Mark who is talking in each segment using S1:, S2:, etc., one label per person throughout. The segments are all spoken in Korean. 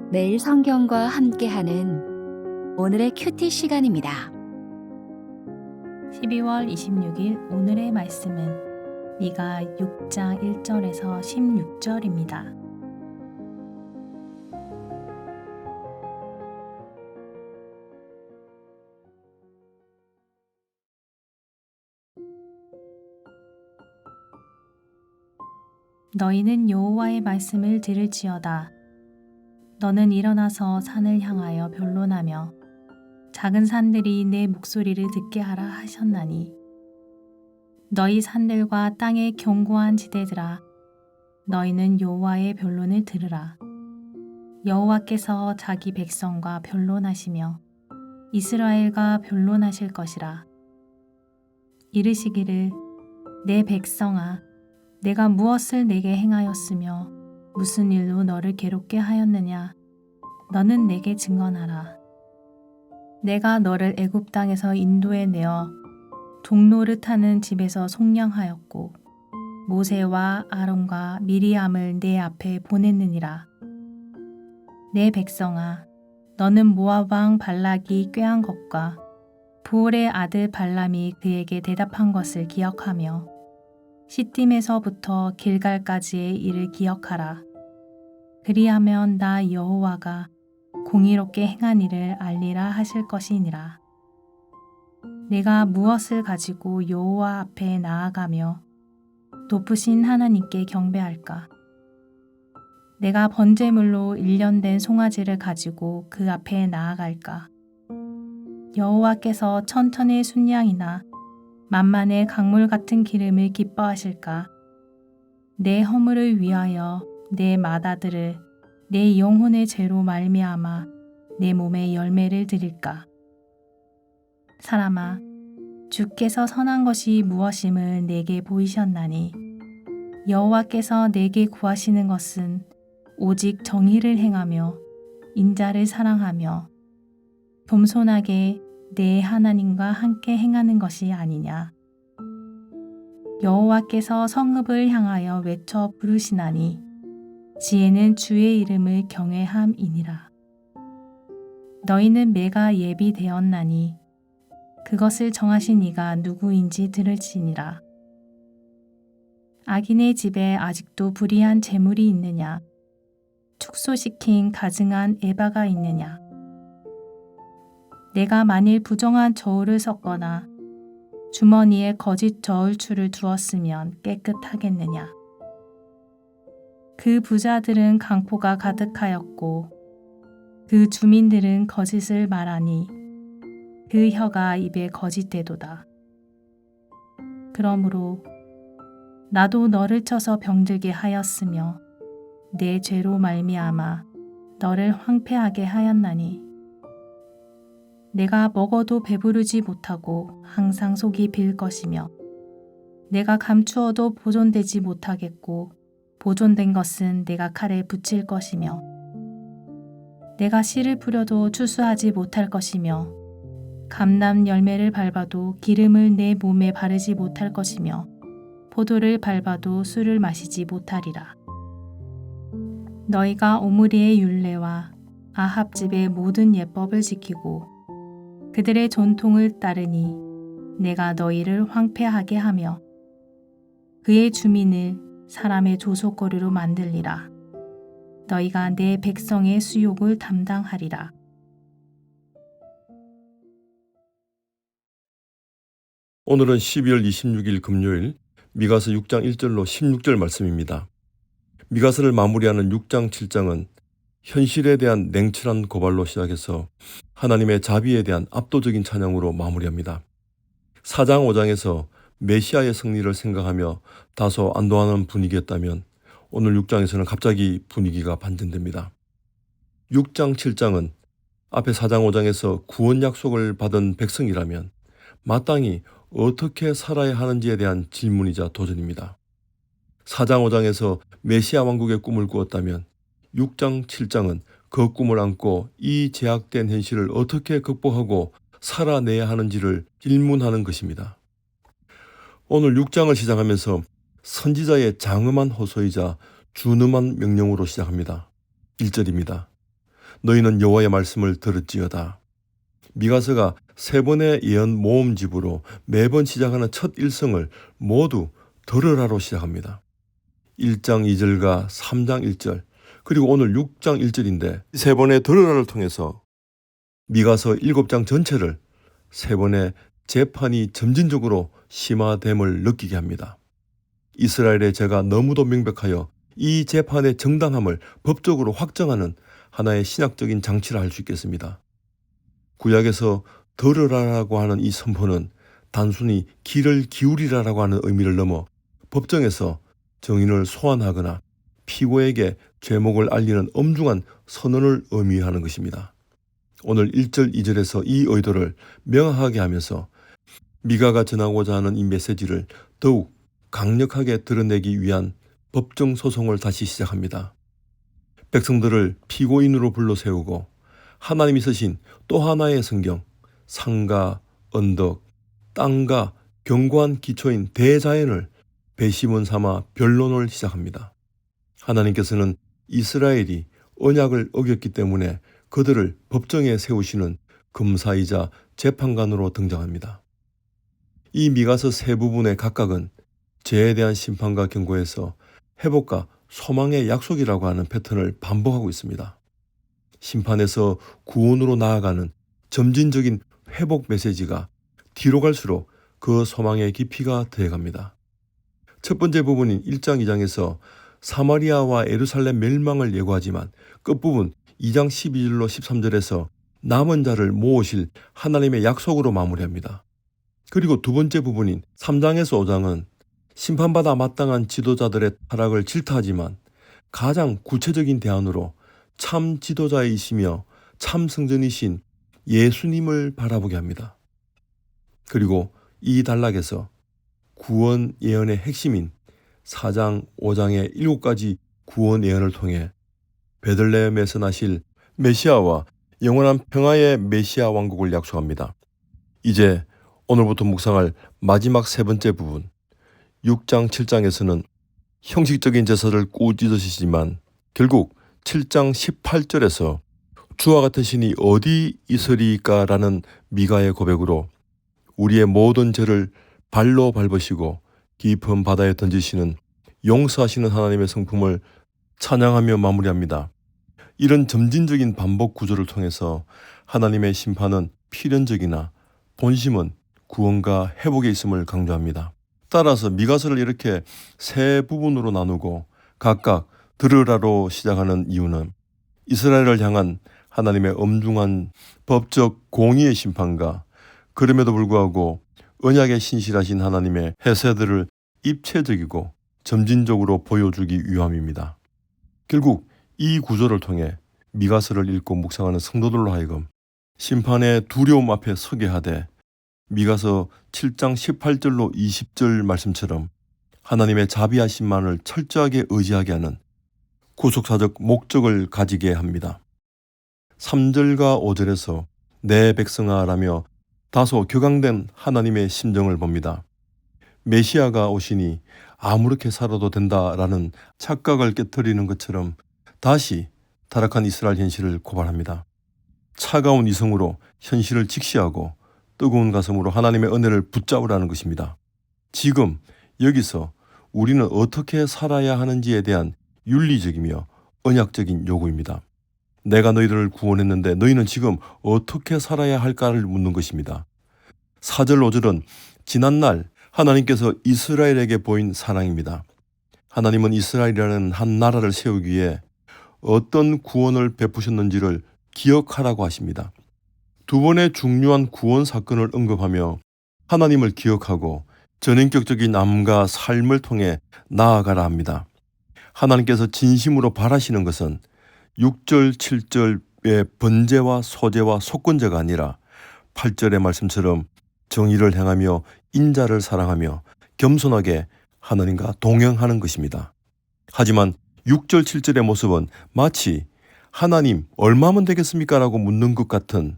S1: 매일 성경과 함께하는 오늘의 큐티 시간입니다.
S2: 12월 26일 오늘의 말씀은 미가 6장 1절에서 16절입니다. 너희는 여호와의 말씀을 들을지어다. 너는 일어나서 산을 향하여 변론하며 작은 산들이 내 목소리를 듣게 하라 하셨나니 너희 산들과 땅의 견고한 지대들아 너희는 여호와의 변론을 들으라. 여호와께서 자기 백성과 변론하시며 이스라엘과 변론하실 것이라. 이르시기를 내 백성아 내가 무엇을 내게 행하였으며 무슨 일로 너를 괴롭게 하였느냐 너는 내게 증언하라. 내가 너를 애굽 땅에서 인도해 내어 동노릇하는 집에서 속량하였고 모세와 아론과 미리암을 내 앞에 보냈느니라. 내 백성아 너는 모압 왕 발락이 꾀한 것과 부올의 아들 발람이 그에게 대답한 것을 기억하며 시딤에서부터 길갈까지의 일을 기억하라. 그리하면 나 여호와가 공의롭게 행한 일을 알리라 하실 것이니라. 내가 무엇을 가지고 여호와 앞에 나아가며 높으신 하나님께 경배할까? 내가 번제물로 일련된 송아지를 가지고 그 앞에 나아갈까? 여호와께서 천천의 순양이나 만만의 강물 같은 기름을 기뻐하실까? 내 허물을 위하여 내 맏아들을 내 영혼의 죄로 말미암아 내 몸에 열매를 드릴까? 사람아, 주께서 선한 것이 무엇임을 내게 보이셨나니 여호와께서 내게 구하시는 것은 오직 정의를 행하며 인자를 사랑하며 겸손하게 내 하나님과 함께 행하는 것이 아니냐. 여호와께서 성읍을 향하여 외쳐 부르시나니 지혜는 주의 이름을 경외함이니라. 너희는 매가 예비되었나니 그것을 정하신 이가 누구인지 들을지니라. 악인의 집에 아직도 불의한 재물이 있느냐? 축소시킨 가증한 에바가 있느냐? 내가 만일 부정한 저울을 섞거나 주머니에 거짓 저울추를 두었으면 깨끗하겠느냐? 그 부자들은 강포가 가득하였고 그 주민들은 거짓을 말하니 그 혀가 입에 거짓되도다. 그러므로 나도 너를 쳐서 병들게 하였으며 내 죄로 말미암아 너를 황폐하게 하였나니 내가 먹어도 배부르지 못하고 항상 속이 빌 것이며 내가 감추어도 보존되지 못하겠고 보존된 것은 내가 칼에 붙일 것이며 내가 씨를 뿌려도 추수하지 못할 것이며 감람 열매를 밟아도 기름을 내 몸에 바르지 못할 것이며 포도를 밟아도 술을 마시지 못하리라. 너희가 오므리의 율례와 아합 집의 모든 예법을 지키고 그들의 전통을 따르니 내가 너희를 황폐하게 하며 그의 주민을 사람의 조속거리로 만들리라. 너희가 내 백성의 수욕을 담당하리라.
S3: 오늘은 12월 26일 금요일 미가서 6장 1절로 16절 말씀입니다. 미가서를 마무리하는 6장 7장은 현실에 대한 냉철한 고발로 시작해서 하나님의 자비에 대한 압도적인 찬양으로 마무리합니다. 4장 5장에서 메시아의 승리를 생각하며 다소 안도하는 분위기였다면 오늘 6장에서는 갑자기 분위기가 반전됩니다. 6장 7장은 앞에 4장 5장에서 구원 약속을 받은 백성이라면 마땅히 어떻게 살아야 하는지에 대한 질문이자 도전입니다. 4장 5장에서 메시아 왕국의 꿈을 꾸었다면 6장 7장은 그 꿈을 안고 이 제약된 현실을 어떻게 극복하고 살아내야 하는지를 질문하는 것입니다. 오늘 6장을 시작하면서 선지자의 장엄한 호소이자 준엄한 명령으로 시작합니다. 1절입니다. 너희는 여호와의 말씀을 들을지어다. 미가서가 세 번의 예언 모음집으로 매번 시작하는 첫 일성을 모두 들으라로 시작합니다. 1장 2절과 3장 1절 그리고 오늘 6장 1절인데 세 번의 들으라를 통해서 미가서 7장 전체를 세 번의 재판이 점진적으로 심화됨을 느끼게 합니다. 이스라엘의 죄가 너무도 명백하여 이 재판의 정당함을 법적으로 확정하는 하나의 신학적인 장치라 할 수 있겠습니다. 구약에서 들으라라고 하는 이 선포는 단순히 귀를 기울이라라고 하는 의미를 넘어 법정에서 정인을 소환하거나 피고에게 죄목을 알리는 엄중한 선언을 의미하는 것입니다. 오늘 1절 2절에서 이 의도를 명확하게 하면서 미가가 전하고자 하는 이 메시지를 더욱 강력하게 드러내기 위한 법정 소송을 다시 시작합니다. 백성들을 피고인으로 불러 세우고 하나님이 쓰신 또 하나의 성경, 산과 언덕, 땅과 견고한 기초인 대자연을 배심원 삼아 변론을 시작합니다. 하나님께서는 이스라엘이 언약을 어겼기 때문에 그들을 법정에 세우시는 검사이자 재판관으로 등장합니다. 이 미가서 세 부분의 각각은 죄에 대한 심판과 경고에서 회복과 소망의 약속이라고 하는 패턴을 반복하고 있습니다. 심판에서 구원으로 나아가는 점진적인 회복 메시지가 뒤로 갈수록 그 소망의 깊이가 더해갑니다. 첫 번째 부분인 1장 2장에서 사마리아와 예루살렘 멸망을 예고하지만 끝부분 2장 12절로 13절에서 남은 자를 모으실 하나님의 약속으로 마무리합니다. 그리고 두 번째 부분인 3장에서 5장은 심판받아 마땅한 지도자들의 타락을 질타하지만 가장 구체적인 대안으로 참 지도자이시며 참 성전이신 예수님을 바라보게 합니다. 그리고 이 단락에서 구원 예언의 핵심인 4장, 5장의 7가지 구원 예언을 통해 베들레헴에서 나실 메시아와 영원한 평화의 메시아 왕국을 약속합니다. 이제 오늘부터 묵상할 마지막 세 번째 부분 6장, 7장에서는 형식적인 제사를 꾸짖으시지만 결국 7장 18절에서 주와 같은 신이 어디 있으리까라는 미가의 고백으로 우리의 모든 죄를 발로 밟으시고 깊은 바다에 던지시는 용서하시는 하나님의 성품을 찬양하며 마무리합니다. 이런 점진적인 반복 구조를 통해서 하나님의 심판은 필연적이나 본심은 구원과 회복에 있음을 강조합니다. 따라서 미가서를 이렇게 세 부분으로 나누고 각각 들으라로 시작하는 이유는 이스라엘을 향한 하나님의 엄중한 법적 공의의 심판과 그럼에도 불구하고 언약에 신실하신 하나님의 해세들을 입체적이고 점진적으로 보여주기 위함입니다. 결국 이 구조를 통해 미가서를 읽고 묵상하는 성도들로 하여금 심판의 두려움 앞에 서게 하되 미가서 7장 18절로 20절 말씀처럼 하나님의 자비하심만을 철저하게 의지하게 하는 구속사적 목적을 가지게 합니다. 3절과 5절에서 내 백성아라며 다소 격앙된 하나님의 심정을 봅니다. 메시아가 오시니 아무렇게 살아도 된다라는 착각을 깨트리는 것처럼 다시 타락한 이스라엘 현실을 고발합니다. 차가운 이성으로 현실을 직시하고 뜨거운 가슴으로 하나님의 은혜를 붙잡으라는 것입니다. 지금 여기서 우리는 어떻게 살아야 하는지에 대한 윤리적이며 언약적인 요구입니다. 내가 너희들을 구원했는데 너희는 지금 어떻게 살아야 할까를 묻는 것입니다. 4절 5절은 지난날 하나님께서 이스라엘에게 보인 사랑입니다. 하나님은 이스라엘이라는 한 나라를 세우기 위해 어떤 구원을 베푸셨는지를 기억하라고 하십니다. 두 번의 중요한 구원 사건을 언급하며 하나님을 기억하고 전인격적인 암과 삶을 통해 나아가라 합니다. 하나님께서 진심으로 바라시는 것은 6절, 7절의 번제와 소제와 속건제가 아니라 8절의 말씀처럼 정의를 행하며 인자를 사랑하며 겸손하게 하나님과 동행하는 것입니다. 하지만 6절, 7절의 모습은 마치 하나님 얼마면 되겠습니까? 라고 묻는 것 같은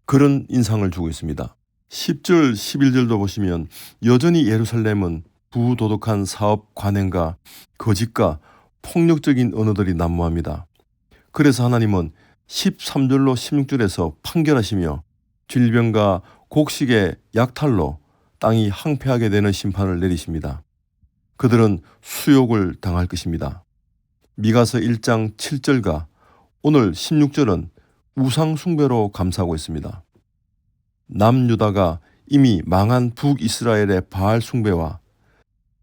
S3: 그런 인상을 주고 있습니다. 10절, 11절도 보시면 여전히 예루살렘은 부도덕한 사업 관행과 거짓과 폭력적인 언어들이 난무합니다. 그래서 하나님은 13절로 16절에서 판결하시며 질병과 곡식의 약탈로 땅이 황폐하게 되는 심판을 내리십니다. 그들은 수욕을 당할 것입니다. 미가서 1장 7절과 오늘 16절은 우상 숭배로 감사하고 있습니다. 남유다가 이미 망한 북이스라엘의 바알 숭배와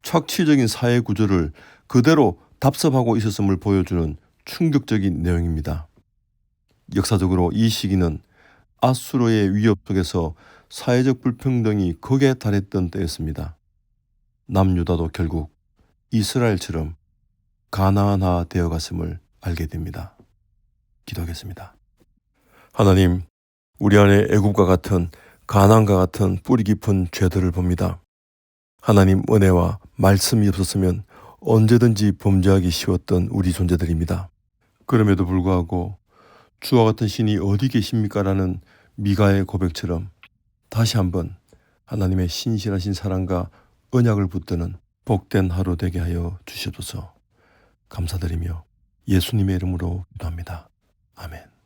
S3: 착취적인 사회 구조를 그대로 답습하고 있었음을 보여주는 충격적인 내용입니다. 역사적으로 이 시기는 아수르의 위협 속에서 사회적 불평등이 극에 달했던 때였습니다. 남유다도 결국 이스라엘처럼 가나안화 되어갔음을 알게 됩니다. 기도하겠습니다. 하나님, 우리 안에 애굽과 같은 가나안과 같은 뿌리 깊은 죄들을 봅니다. 하나님 은혜와 말씀이 없었으면 언제든지 범죄하기 쉬웠던 우리 존재들입니다. 그럼에도 불구하고 주와 같은 신이 어디 계십니까? 라는 미가의 고백처럼 다시 한번 하나님의 신실하신 사랑과 언약을 붙드는 복된 하루 되게 하여 주시옵소서. 감사드리며 예수님의 이름으로 기도합니다. 아멘.